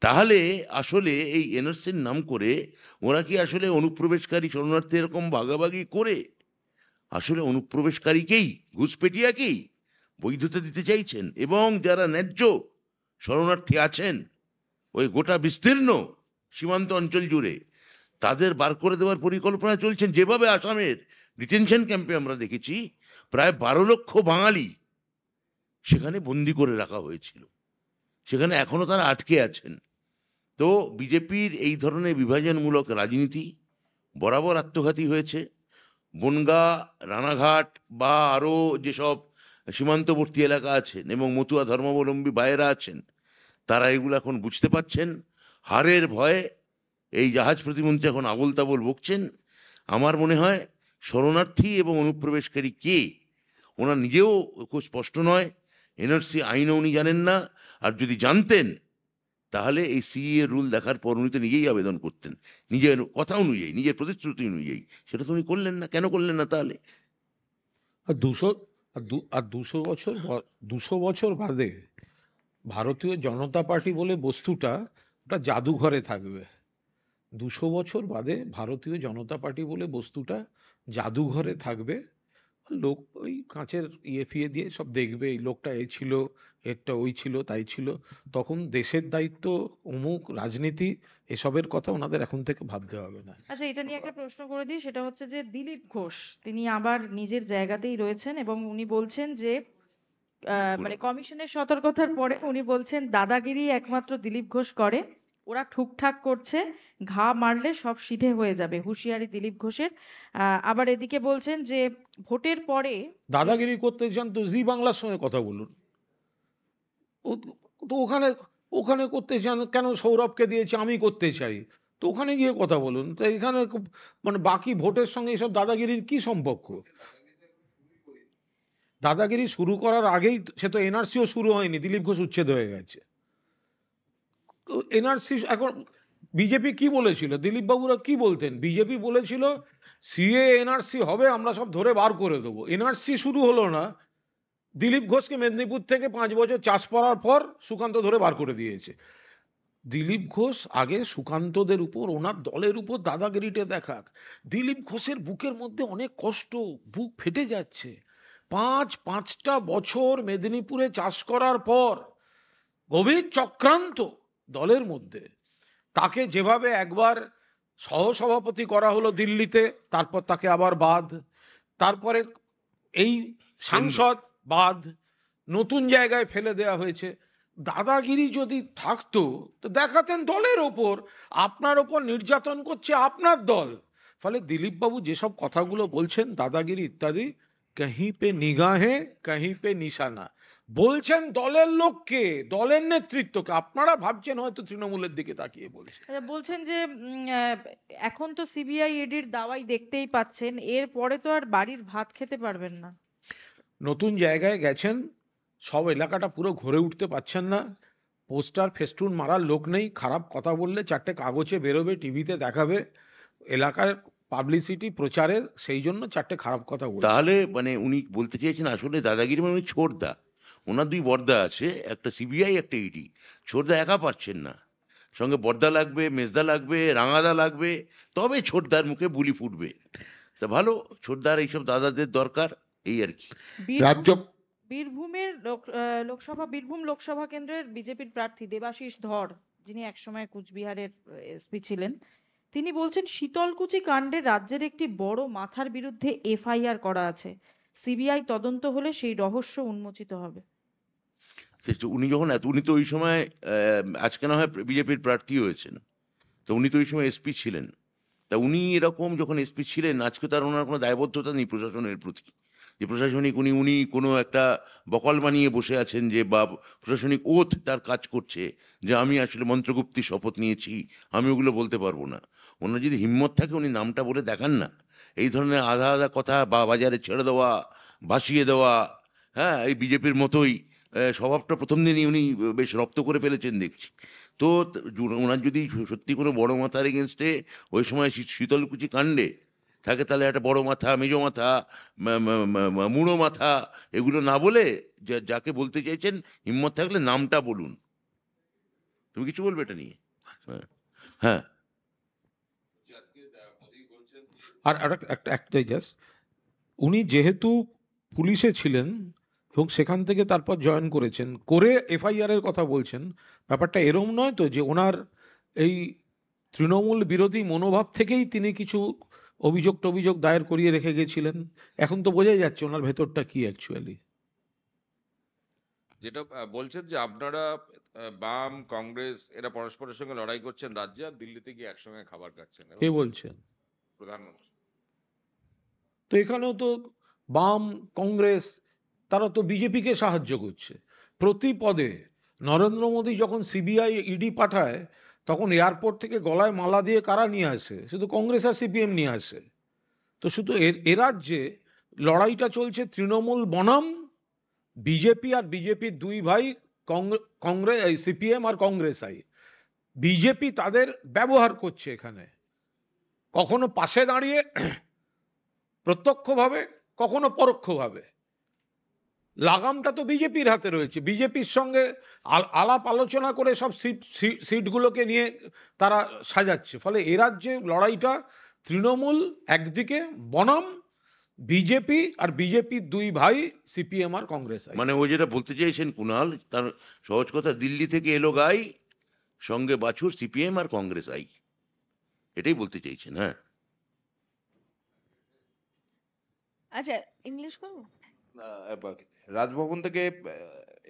তাহলে আসলে এই এনআরসির নাম করে ওরা কি আসলে অনুপ্রবেশকারী শরণার্থী এরকম ভাগাভাগি করে আসলে অনুপ্রবেশকারীকেই, ঘুষপেটিয়াকেই বৈধতা দিতে চাইছেন? এবং যারা ন্যায্য শরণার্থী আছেন ওই গোটা বিস্তীর্ণ সীমান্ত অঞ্চল জুড়ে, তাদের বার করে দেওয়ার পরিকল্পনা চলছেন। যেভাবে আসামের ডিটেনশন ক্যাম্পে আমরা দেখেছি, প্রায় 12 লক্ষ বাঙালি সেখানে বন্দি করে রাখা হয়েছিল, সেখানে এখনো তারা আটকে আছেন। তো বিজেপির এই ধরনের বিভাজনমূলক রাজনীতি বরাবর আত্মঘাতী হয়েছে। বনগাঁ, রানাঘাট বা আরো যেসব সীমান্তবর্তী এলাকা আছেন এবং মতুয়া ধর্মাবলম্বী ভাইয়েরা আছেন, তারা এগুলো এখন বুঝতে পারছেন। হারের ভয়ে এই জাহাজ প্রতিমন্ত্রী এখন আবোল তাবোল বকছেন। আমার মনে হয় শরণার্থী এবং অনুপ্রবেশকারী কে, ওনার নিজেও খুব স্পষ্ট নয়, এনআরসি আইনও উনি জানেন না, আর যদি জানতেন তাহলে এই সিএ রুল দেখার পর উনি তো নিজেই আবেদন করতেন, নিজের কথা অনুযায়ী, নিজের প্রতিশ্রুতি অনুযায়ী। সেটা তো উনি করলেন না, কেন করলেন না তাহলে? আর 200 বছর বাদে ভারতীয় জনতা পার্টি বলে বস্তুটা ওটা জাদুঘরে থাকবে। 200 বছর বাদে ভারতীয় জনতা পার্টি বলে বস্তুটা জাদুঘরে থাকবে। লোক ওই কাঁচের ইয়ে ফিয়ে দিয়ে সব দেখবে, এই লোকটা এই ছিল, এরটা ওই ছিল, তাই ছিল। তখন দেশের দায়িত্ব, অমুক রাজনীতি, এসবের কথা ওনাদের এখন থেকে ভাবতে হবে না। আচ্ছা, এটা নিয়ে একটা প্রশ্ন করে দিই, সেটা হচ্ছে যে দিলীপ ঘোষ তিনি আবার নিজের জায়গাতেই রয়েছেন এবং উনি বলছেন যে মানে কমিশনের সতর্কতার পরে উনি বলছেন দাদাগিরি একমাত্র দিলীপ ঘোষ করে, ওরা ঠুকঠাক করছে, ঘা মারলে সব সিধে হয়ে যাবে, হুঁশিয়ারি দিলীপ ঘোষের। আবার এদিকে বলছেন যে ভোটের পরে দাদাগিরি করতে চান তো জি বাংলার সঙ্গে কথা বলুন। তো ওখানে ওখানে করতে চান কেন? সৌরভকে দিয়েছে, আমি করতে চাই, তো ওখানে গিয়ে কথা বলুন। তো এখানে মানে বাকি ভোটের সঙ্গে এসব দাদাগিরির কি সম্পর্ক? দাদাগিরি শুরু করার আগেই সে তো এনআরসিও শুরু হয়নি, দিলীপ ঘোষ উচ্ছেদ হয়ে গেছে। এনআরসি এখন বিজেপি কি বলেছিল, দিলীপ বাবুরা কি বলতেন? বিজেপি বলেছিল সিএ এনআরসি হবে, আমরা সব ধরে বার করে দেবো। এনআরসি শুরু হলো না, দিলীপ ঘোষকে মেদিনীপুর থেকে 5 বছর চাষ করার পর সুকান্ত ধরে বার করে দিয়েছে। দিলীপ ঘোষ আগে সুকান্তদের উপর, ওনার দলের উপর দাদাগিরিটা দেখাক। দিলীপ ঘোষের বুকের মধ্যে অনেক কষ্ট, বুক ফেটে যাচ্ছে। 5টা বছর মেদিনীপুরে চাষ করার পর গভীর চক্রান্ত দলের মধ্যে, তাকে যেভাবে একবার সহসভাপতি করা হলো দিল্লিতে, তারপর তাকে আবার বাদ, তারপরে এই সাংসদ বাদ, নতুন জায়গায় ফেলে দেওয়া হয়েছে। দাদাগিরি যদি থাকতো তো দেখাতেন দলের ওপর, আপনার ওপর নির্যাতন করছে আপনার দল। ফলে দিলীপ বাবু যেসব কথাগুলো বলছেন দাদাগিরি ইত্যাদি, কहीं पे নিগাহে কहीं पे নিশানা, বলছেন দলের লোককে, দলের নেতৃত্বকে। আপনারা ভাবছেন হয়তো তৃণমূলের দিকে তাকিয়ে বলছেন। বলছেন যে এখন তো সিবিআই ইডির দাওয়াই দেখতেই পাচ্ছেন, এর পরে তো আর বাড়ির ভাত খেতে পারবেন না। নতুন জায়গায় গেছেন, সব এলাকাটা পুরো ঘুরে উঠতে পারছেন না, পোস্টার ফেস্টুন মারার লোক নেই, খারাপ কথা বললে 4টে কাগজে বেরোবে, টিভিতে দেখাবে, এলাকার পাবলিসিটি প্রচারের, সেই জন্য 4টে খারাপ কথা বলছে। তাহলে মানে উনি বলতে চেয়েছেন আসলে দাদাগিরি মানে উনি ছোটদা, ওনার 2 বড়দা আছে, একটা সিবিআই একটা ইডি। ছোটদা একা পারছেন না, সঙ্গে বড়দা লাগবে, মেজদা লাগবে, রাঙাদা লাগবে, তবে ছোটদার মুখে বুলি ফুটবে। তা ভালো, ছোটদার এইসব দাদাদের দরকার, এই আর কি। রাজ্য বীরভূমের বীরভূম লোকসভা কেন্দ্রের বিজেপির প্রার্থী দেবাশিস ধর, যিনি একসময় কুচবিহারের এসপি ছিলেন, তিনি বলছেন শীতলকুচি কাণ্ডে রাজ্যের একটি বড় মাথার বিরুদ্ধে এফআইআর করা আছে, সিবিআই তদন্ত হলে সেই রহস্য উন্মোচিত হবে। উনি যখন উনি তো ওই সময় আজকে না হয় বিজেপির প্রার্থী হয়েছেন, তো উনি তো ওই সময় এসপি ছিলেন। তা উনি এরকম যখন এসপি ছিলেন, আজকে তার ওনার কোনো দায়বদ্ধতা নেই প্রশাসনের প্রতি, যে প্রশাসনিক উনি কোনো একটা বকল বানিয়ে বসে আছেন, যে বা প্রশাসনিক ওথ তার কাজ করছে, যে আমি আসলে মন্ত্রগুপ্তির শপথ নিয়েছি, আমি ওগুলো বলতে পারবো না। ওনার যদি হিম্মত থাকে উনি নামটা বলে দেখান না। এই ধরনের আধা আধা কথা বা বাজারে ছেড়ে দেওয়া, ভাসিয়ে দেওয়া, হ্যাঁ, এই বিজেপির মতোই স্বভাবটা প্রথম দিনই উনি বেশ রপ্ত করে ফেলেছেন দেখছি। তো ওনার যদি সত্যি কোনো বড় মাথার এগেনস্টে ওই সময় শীতলকুচি কাণ্ডে থাকে, তাহলে একটা বড় মাথা, মেজো মাথা, মুড়ো মাথা, এগুলো না বলে যাকে বলতে চাইছেন হিম্মত থাকলে নামটা বলুন। তুমি কিছু বলবে এটা নিয়ে? হ্যাঁ, হ্যাঁ। আর একটাই জাস্ট, উনি যেহেতু পুলিশে ছিলেন এবং সেখান থেকে তারপর জয়েন করেছেন, করে এফআইআর এর কথা বলছেন, ব্যাপারটা এরম নয় তো যে ওনার এই তৃণমূল বিরোধী মনোভাব থেকেই তিনি কিছু অভিযোগ দায়ের করিয়ে রেখে গেছিলেন? এখন তো বোঝাই যাচ্ছে ওনার ভেতরটা কি অ্যাকচুয়ালি। যেটা বলছেন যে আপনারা বাম কংগ্রেস এরা পরস্পরের সঙ্গে লড়াই করছেন রাজ্যে, আর দিল্লিতে গিয়ে একসঙ্গে খাবার খাচ্ছেন, কে বলছেন? প্রধানমন্ত্রী। তো এখানেও তো বাম কংগ্রেস, তারা তো বিজেপিকে সাহায্য করছে প্রতি পদে। নরেন্দ্র মোদী যখন সিবিআই ইডি পাঠায়, তখন এয়ারপোর্ট থেকে গলায় মালা দিয়ে কারা নিয়ে আসে? শুধু কংগ্রেস আর সিপিএম নিয়ে আসে। তো শুধু এ রাজ্যে লড়াইটা চলছে তৃণমূল বনাম বিজেপি, আর বিজেপির দুই ভাই কংগ্রেস, সিপিএম আর কংগ্রেস আই। বিজেপি তাদের ব্যবহার করছে এখানে, কখনো পাশে দাঁড়িয়ে প্রত্যক্ষভাবে, কখনো পরোক্ষভাবে। লাগামটা তো বিজেপির হাতে রয়েছে, বিজেপির সঙ্গে আলাপ আলোচনা করে সব সিটগুলোকে নিয়ে তারা সাজাচ্ছে। ফলে এ রাজ্যে লড়াইটা তৃণমূল একদিকে বনাম বিজেপি, আর বিজেপির দুই ভাই সিপিএম আর কংগ্রেস আই। মানে ও যেটা বলতে চাইছেন কুণাল, তার সহজ কথা, দিল্লি থেকে এলো গাই, সঙ্গে বাছুর সিপিএম আর কংগ্রেস আই, এটাই বলতে চাইছেন? হ্যাঁ, আচ্ছা, ইংলিশ করবো? রাজভবন থেকে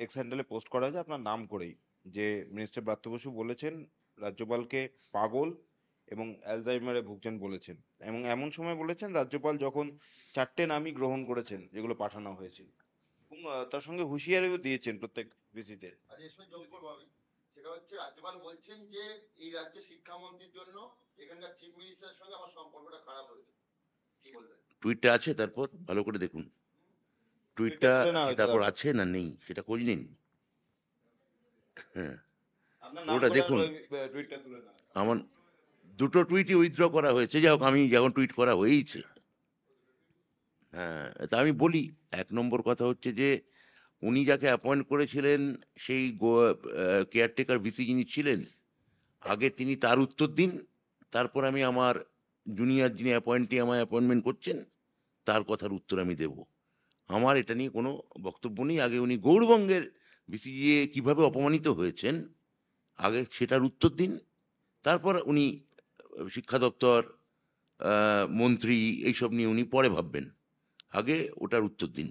এক্স হ্যান্ডেলে পোস্ট করা হয়েছে আপনার নাম করেই, যে মিনিস্টার ব্রাত্য বসু বলেছেন রাজ্যপালকে পাগল এবং অ্যালজাইমারে ভুগছেন বলেছেন, এবং এমন সময় বলেছেন রাজ্যপাল যখন 4টে নামই গ্রহণ করেছেন যেগুলো পাঠানো হয়েছিল, এবং তার সঙ্গে হুঁশিয়ারিও দিয়েছেন প্রত্যেক ভিসিতে। সেটা হচ্ছে রাজ্যপাল বলছেন যে এই রাজ্যের শিক্ষামন্ত্রীর জন্য এখানকার চিফ মিনিস্টারের সঙ্গে আমার সম্পর্কটা খারাপ হয়েছে, কি বলবেন? টুইটটা আছে, তারপর ভালো করে দেখুন টুইটটা তারপর আছে না নেই সেটা খোঁজ নিন। হ্যাঁ, ওটা দেখুন। আমার দুটো টুইটই উইথড্র করা হয়েছে, যাই হোক, আমি যখন টুইট করা হয়েইছে। হ্যাঁ, তা আমি বলি, 1 নম্বর কথা হচ্ছে যে উনি যাকে অ্যাপয়েন্ট করেছিলেন সেই কেয়ারটেকার ভিসি যিনি ছিলেন, আগে তিনি তার উত্তর দিন, তারপর আমি আমার জুনিয়র যিনি আমায় অ্যাপয়েন্টমেন্ট করছেন তার কথার উত্তর আমি দেব। আমার এটা নিয়ে কোনো বক্তব্য নেই। আগে উনি গৌড়বঙ্গের ভিসি কিভাবে অপমানিত হয়েছেন আগে সেটার উত্তর দিন, তারপর উনি শিক্ষা দপ্তর, মন্ত্রী, এইসব নিয়ে উনি পরে ভাববেন, আগে ওটার উত্তর দিন।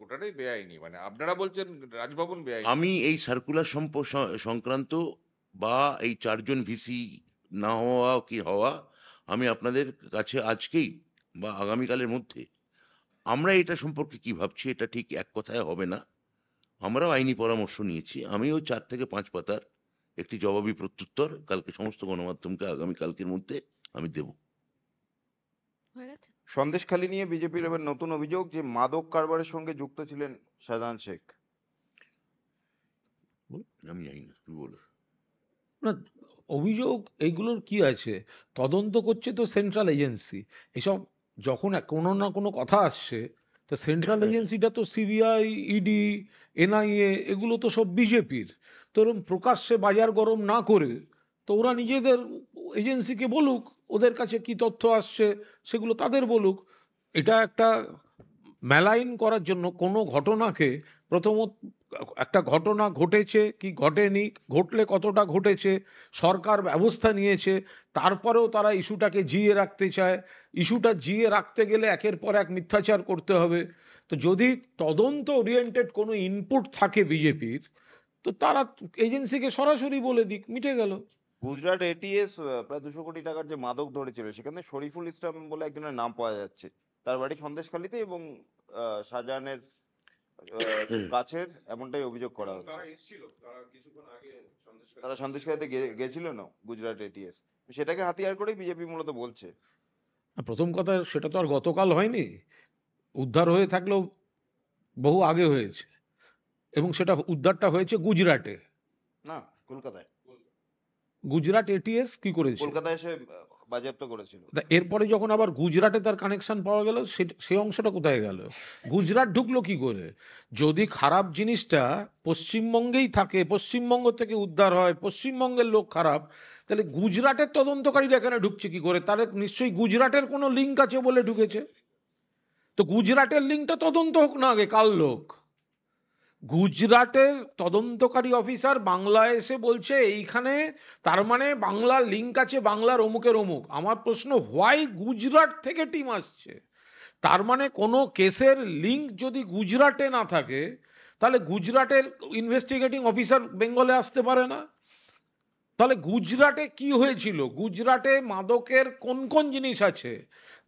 গোটাটাই বেআইনি, মানে আপনারা বলছেন রাজভবন বেআইনি। আমি এই সার্কুলার সংক্রান্ত বা এই 4 জন ভিসি না হওয়া কি হওয়া, আমি আপনাদের কাছে আজকেই বা আগামীকালের মধ্যে আমরা এটা সম্পর্কে কি ভাবছি এটা ঠিক এক কথায় হবে না। আমরাও আইনি পরামর্শ নিয়েছি। আমিও 4 থেকে 5 পাতার একটি জবাবি প্রত্যুত্তর কালকে সমস্ত গণমাধ্যমকে আগামীকালকের মধ্যে আমি দেব। হয়ে গেছে? সন্দেশখালী নিয়ে বিজেপির এবার নতুন অভিযোগ যে মাদক কারবারের সঙ্গে যুক্ত ছিলেন শাহজাহান শেখ। আমি জানি না, তুই বল। না, অভিযোগ এইগুলোর কি আছে, তদন্ত করছে তো সেন্ট্রাল এজেন্সি। এসব যখন কোনো না কোনো কথা আসছে, তো সেন্ট্রাল এজেন্সিটা তো সিবিআই, ইডি, এনআইএ, এগুলো তো সব বিজেপির। তো এরকম প্রকাশ্যে বাজার গরম না করে তো ওরা নিজেদের এজেন্সিকে বলুক, ওদের কাছে কি তথ্য আসছে সেগুলো তাদের বলুক। এটা একটা মেলাইন করার জন্য কোনো ঘটনাকে, প্রথমত একটা ঘটনা ঘটেছে কি ঘটেনি, ঘটলে কতটা ঘটেছে, সরকার ব্যবস্থা নিয়েছে, তারপরেও তারা ইস্যুটাকে জিয়ে রাখতে চায়। ইস্যুটা জিয়ে রাখতে গেলে একের পর এক মিথ্যাচার করতে হবে। তো যদি তদন্ত ওরিয়েন্টেড কোনো ইনপুট থাকে বিজেপির, তো তারা এজেন্সিকে সরাসরি বলে দিক, মিটে গেল। গুজরাট এটিএস প্রায় 200 কোটি টাকার যে মাদক ধরেছিল, সেখানে শরীফুল ইসলাম বলে একজনের নাম পাওয়া যাচ্ছে। তার বাড়ি সন্দেশখালীতে এবং শাহজাহানের কাছের, এমনটাই অভিযোগ করা হচ্ছে। তারা সন্দেশখালীতে গেছিল না গুজরাট এটিএস, সেটাকে হাতিয়ার করে বিজেপি মূলত বলছে। প্রথম কথা, সেটা তো আর গতকাল হয়নি, উদ্ধার হয়ে থাকলেও বহু আগে হয়েছে, এবং সেটা উদ্ধারটা হয়েছে গুজরাটে, না কলকাতায়। গুজরাট এটিএস কি করেছে? কলকাতায় এসে বাজেয়াপ্ত করেছিল। এরপরে যখন আবার গুজরাটে তার কানেকশন পাওয়া গেল, সেই অংশটা কোথায় গেল? গুজরাট ঢুকলো কি করে? যদি খারাপ জিনিসটা পশ্চিমবঙ্গেই থাকে, পশ্চিমবঙ্গ থেকে উদ্ধার হয়, পশ্চিমবঙ্গের লোক খারাপ, তাহলে গুজরাটের তদন্তকারীরা এখানে ঢুকছে কি করে? তাহলে নিশ্চয়ই গুজরাটের কোনো লিঙ্ক আছে বলে ঢুকেছে। তো গুজরাটের লিঙ্কটা তদন্ত হোক না আগে, কাল লোক। গুজরাটের তদন্তকারী অফিসার বাংলায় এসে বলছে এইখানে, তার মানে বাংলার লিঙ্ক আছে, বাংলার অমুকের অমুক। আমার প্রশ্ন, হোয়াই গুজরাট থেকে টিম আসছে? তার মানে কোনো কেসের লিঙ্ক যদি গুজরাটে না থাকে, তাহলে গুজরাটের ইনভেস্টিগেটিং অফিসার বেঙ্গলে আসতে পারে না। তাহলে গুজরাটে কি হয়েছিল? গুজরাটে মাদকের কোন কোন জিনিস আছে?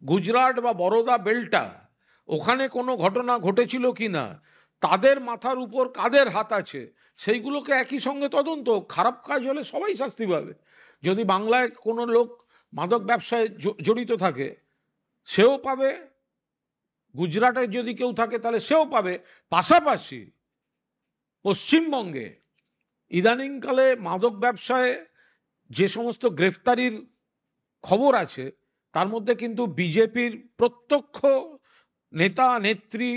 গুজরাট বা বরোদা বেল্টটা, ওখানে কোনো ঘটনা ঘটেছিল কিনা, তাদের মাথার উপর কাদের হাত আছে, সেইগুলোকে একই সঙ্গে তদন্ত। খারাপ কাজ হলে সবাই শাস্তি পাবে। যদি বাংলায় কোনো লোক মাদক ব্যবসায় জড়িত থাকে, সেও পাবে, গুজরাটে যদি কেউ থাকে তাহলে সেও পাবে। পাশাপাশি পশ্চিমবঙ্গে ইদানিংকালে মাদক ব্যবসায় যে সমস্ত গ্রেফতারির খবর আছে তার মধ্যে কিন্তু বিজেপির প্রত্যক্ষ নেতা নেত্রী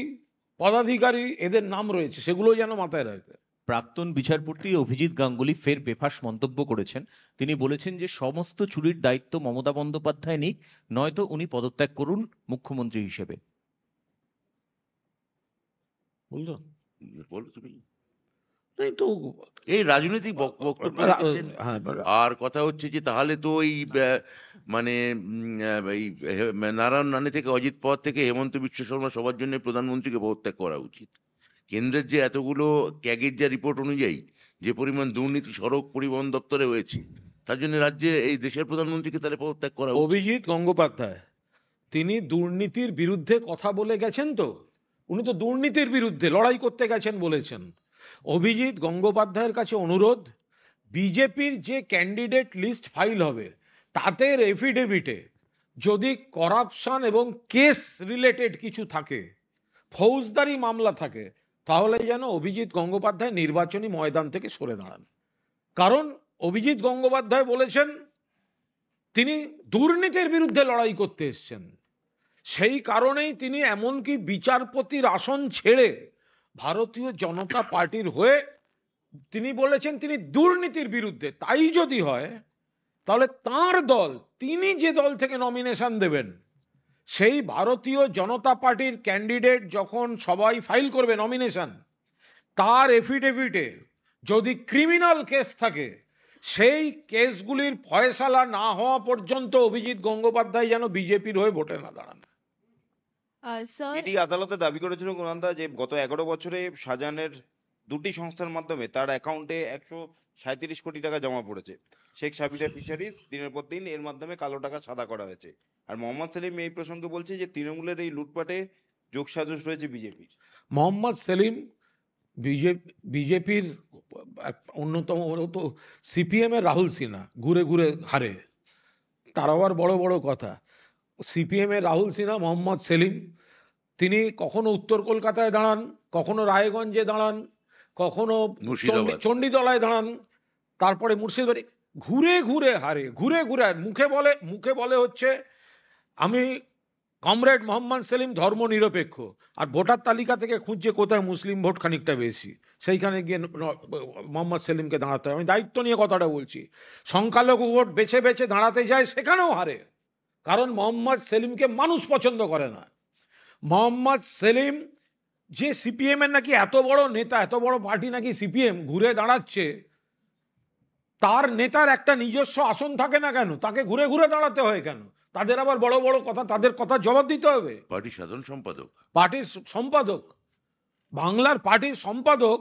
পদাধিকারী এদের নাম রয়েছে, সেগুলো যেন মাথায় রাখবে। প্রাক্তন বিচারপতি অভিজিৎ গাঙ্গুলি ফের বেফাঁস মন্তব্য করেছেন। তিনি বলেছেন যে সমস্ত চুরির দায়িত্ব মমতা বন্দ্যোপাধ্যায় নিক, নয়তো উনি পদত্যাগ করুন মুখ্যমন্ত্রী হিসেবে। বুঝলো? বলো তুমি। এই তো এই রাজনৈতিক বক্তব্য রেখেছেন। হ্যাঁ, আর কথা হচ্ছে যে তাহলে তো এই মানে এই নারায়ণ রানে থেকে অজিত পাওয়ার থেকে হেমন্ত বিশ্ব শর্মা সবার জন্য প্রধানমন্ত্রীকে পদত্যাগ করা উচিত। কেন্দ্রের যে এতগুলো ক্যাগের যা রিপোর্ট অনুযায়ী যে পরিমাণ দুর্নীতি সড়ক পরিবহন দপ্তরে হয়েছে, তার জন্য রাজ্যে এই দেশের প্রধানমন্ত্রীকে তাহলে পদত্যাগ করা উচিত। অভিজিৎ গঙ্গোপাধ্যায় তিনি দুর্নীতির বিরুদ্ধে কথা বলে গেছেন, তো উনি তো দুর্নীতির বিরুদ্ধে লড়াই করতে গেছেন বলেছেন। অভিজিৎ গঙ্গোপাধ্যায়ের কাছে অনুরোধ, বিজেপির যে ক্যান্ডিডেট লিস্ট ফাইল হবে তাদের এফিডেভিটে যদি করাপশন এবং কেস রিলেটেড কিছু থাকে, ফৌজদারি মামলা থাকে, তাহলে যেন অভিজিৎ গঙ্গোপাধ্যায় নির্বাচনী ময়দান থেকে সরে দাঁড়ান। কারণ অভিজিৎ গঙ্গোপাধ্যায় বলেছেন তিনি দুর্নীতির বিরুদ্ধে লড়াই করতে এসেছেন। সেই কারণেই তিনি এমনকি বিচারপতির আসন ছেড়ে ভারতীয় জনতা পার্টির হয়ে তিনি বলেছেন তিনি দুর্নীতির বিরুদ্ধে। তাই যদি হয় তাহলে তার দল, তিনি যে দল থেকে নমিনেশন দেবেন, সেই ভারতীয় জনতা পার্টির ক্যান্ডিডেট যখন সবাই ফাইল করবে নমিনেশন, তার এফিডেভিটে যদি ক্রিমিনাল কেস থাকে, সেই কেসগুলির ফয়সালা না হওয়া পর্যন্ত অভিজিৎ গঙ্গোপাধ্যায় যেন বিজেপির হয়ে ভোটে না দাঁড়ান। স্যার ইডি আদালতে দাবি করেছিল কুণালদা যে গত 11 বছরে শাহজাহানের দুটি সংস্থার মাধ্যমে তার অ্যাকাউন্টে 137 কোটি টাকা জমা পড়েছে। শেখ সাবিরা ফিশারিজ দিনের পর দিন এর মাধ্যমে কালো টাকা সাদা করা হয়েছে। আর মোহাম্মদ সেলিম এই প্রসঙ্গে বলছে যে তৃণমূলের এই লুটপাটে যোগসাজশ রয়েছে বিজেপির। মোহাম্মদ সেলিম বিজেপির অন্যতম, তো সিপিএম এর রাহুল সিনহা ঘুরে ঘুরে হারে, তার আবার বড় বড় কথা। সিপিএম এর রাহুল সিনহা, মোহাম্মদ সেলিম, তিনি কখনো উত্তর কলকাতায় দাঁড়ান, কখনো রায়গঞ্জে দাঁড়ান, কখনো মুর্শিদাবাদ। চণ্ডীতলায় দাঁড়ান, তারপরে মুর্শিদাবাদে ঘুরে ঘুরে হারে, ঘুরে ঘুরে মুখে বলে হচ্ছে আমি কমরেড মোহাম্মদ সেলিম ধর্ম নিরপেক্ষ, আর ভোটার তালিকা থেকে খুঁজছে কোথায় মুসলিম ভোট খানিকটা বেশি, সেইখানে গিয়ে মোহাম্মদ সেলিমকে দাঁড়াতে হয়। আমি দায়িত্ব নিয়ে কথাটা বলছি। সংখ্যালঘু ভোট বেছে বেছে দাঁড়াতে যায়, সেখানেও হারে, কারণ মোহাম্মদ সেলিমকে মানুষ পছন্দ করে না। মোহাম্মদ সেলিম যে সিপিএম এর নাকি এত বড় নেতা, এত বড় পার্টি নাকি সিপিএম, ঘুরে দাঁড়াচ্ছে, তার নেতার একটা নিজস্ব আসন থাকে না কেন? তাকে ঘুরে ঘুরে দাঁড়াতে হয় কেন? তাদের আবার বড় বড় কথা, তাদের কথা জবাব দিতে হবে। পার্টির সাধারণ সম্পাদক, পার্টির সম্পাদক, বাংলার পার্টির সম্পাদক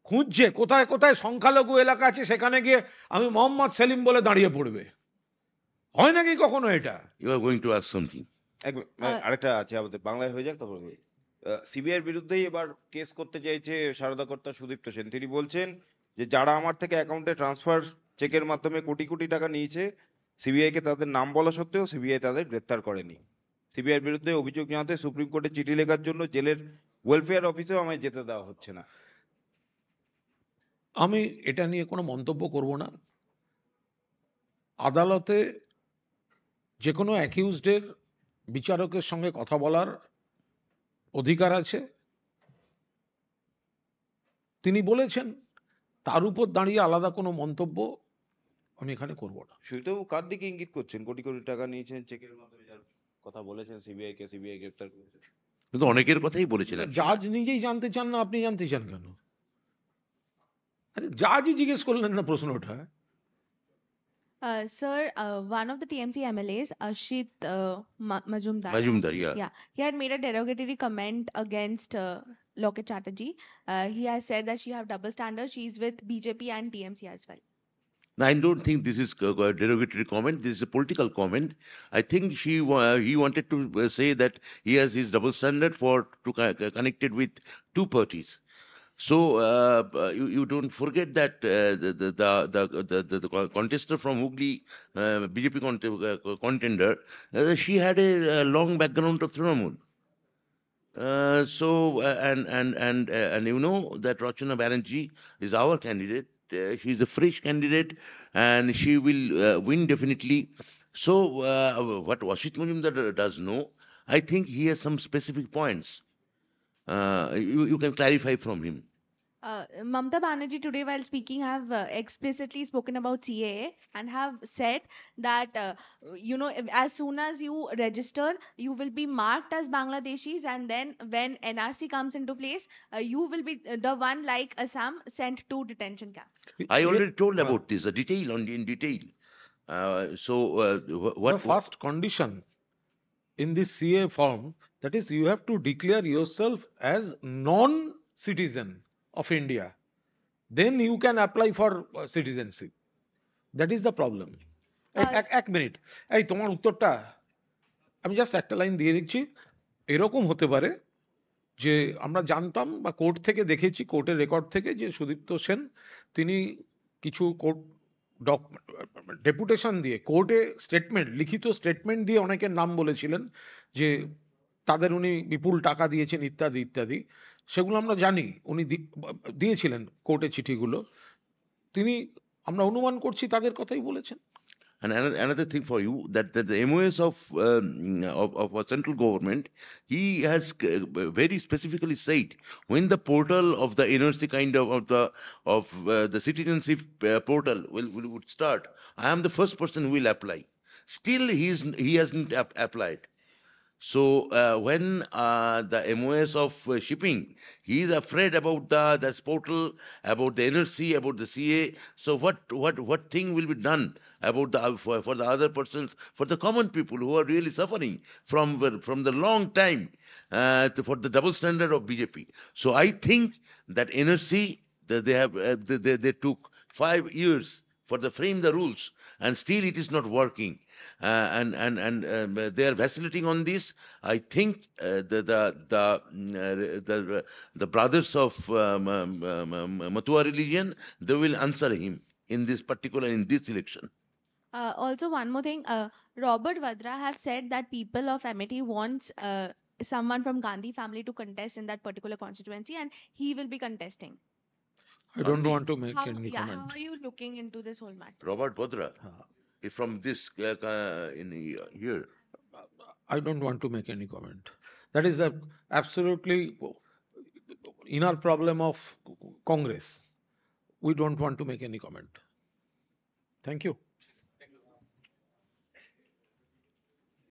খুঁজছে কোথায় কোথায় সংখ্যালঘু এলাকা আছে, সেখানে গিয়ে আমি মোহাম্মদ সেলিম বলে দাঁড়িয়ে পড়বে। হয় নাকি কখনো এটা? You are going to ask something. আরেকটা আছে আমাদের বাংলায় হয়ে যাক তারপর সিবিআই বিরুদ্ধেই এবার কেস করতে চাইছে সারদা কর্তা সুদীপ্ত সেন। তিনি বলছেন যে যারা আমার থেকে অ্যাকাউন্টে ট্রান্সফার চেকের মাধ্যমে কোটি কোটি টাকা নিয়েছে, সিবিআই কে তাদের নাম বলা সত্ত্বেও সিবিআই তাদের গ্রেপ্তার করেনি। সিবিআই বিরুদ্ধে অভিযোগ জানাতে সুপ্রিম কোর্টে চিঠি লেখার জন্য জেলের ওয়েলফেয়ার অফিসেও আমায় যেতে দেওয়া হচ্ছে না। আমি এটা নিয়ে কোনো মন্তব্য করব না। আদালতে যে কোনো অ্যাকিউজডের বিচারকের সঙ্গে কথা বলার অধিকার আছে, তিনি বলেছেন, তার উপর দাঁড়িয়ে আলাদা কোনো মন্তব্য আমি এখানে করব না। সুদীপ্তবাবু কার দিকে ইঙ্গিত করছেন? কোটি কোটি টাকা নিয়েছেন চেকের মাধ্যমে, যার কথা বলেছেন সিবিআই গ্রেপ্তার করেছে। কিন্তু অনেকের কথাই বলেছেন। জাজ নিজেই জানতে চান না, আপনি জানতে চান কেন? আরে জাজই জিজ্ঞেস করলেন না প্রশ্নটা। Sir, one of the TMC MLAs, Ashit Majumdar, Majumdar, yeah. yeah, he had made a derogatory comment against Loket Chatterjee. He has said that she have double standards. She's with BJP and TMC as well. I don't think this is a derogatory comment. This is a political comment. I think he wanted to say that he has his double standard connected with two parties. So you don't forget that the contestant from Hooghly, BJP contender, she had a long background of Trinamool. And you know that Rachana Banerjee is our candidate. She's a fresh candidate, and she will win definitely. So what Wasit Majumdar does know, I think he has some specific points. You can clarify from him. Mamata Banerjee today, while speaking, have explicitly spoken about CAA and have said that as soon as you register, you will be marked as Bangladeshis, and then when NRC comes into place, you will be the one like Assam sent to detention camps. I already told Uh, about this, in detail. the What first condition in this CA form, that is, you have to declare yourself as non-citizen of India. Then you can apply for citizenship. That is the problem. এক minute, এই তোমার উত্তরটা আমি just একটা line দিয়ে দিচ্ছি। এরকম হতে পারে যে আমরা জানতাম বা কোর্ট থেকে দেখেছি, কোর্টের রেকর্ড থেকে, যে সুদীপ্ত সেন তিনি কিছু কোর্ট ডেপুটেশন দিয়ে, কোর্টে স্টেটমেন্ট, লিখিত স্টেটমেন্ট দিয়ে অনেকের নাম বলেছিলেন যে তাদের উনি বিপুল টাকা দিয়েছেন ইত্যাদি ইত্যাদি। সেগুলো আমরা জানি, উনি দিয়েছিলেন কোর্টে চিঠিগুলো। তিনি, আমরা অনুমান করছি তাদের কথাই বলেছেন। And another thing for you, that the MOS of a central government, he has very specifically said, when the portal of the NRC kind of the citizenship portal would start, I am the first person who will apply. Still, he hasn't applied. So when the MOS of shipping, he is afraid about the portal, about the NRC, about the CA. So what thing will be done about for the other persons, for the common people who are really suffering from the long time for the double standard of BJP? So I think that NRC, they took 5 years for the frame the rules, and still it is not working. And they are vacillating on this. I think the brothers of Matua religion, they will answer him in this election. Also, one more thing, Robert Vadra have said that people of Amity wants someone from Gandhi family to contest in that particular constituency, and he will be contesting. I don't Gandhi. want to make any How comment. are you looking into this whole matter? Robert Vadra is from this in here. I don't want to make any comment. That is a absolutely inner problem of Congress. We don't want to make any comment. Thank you.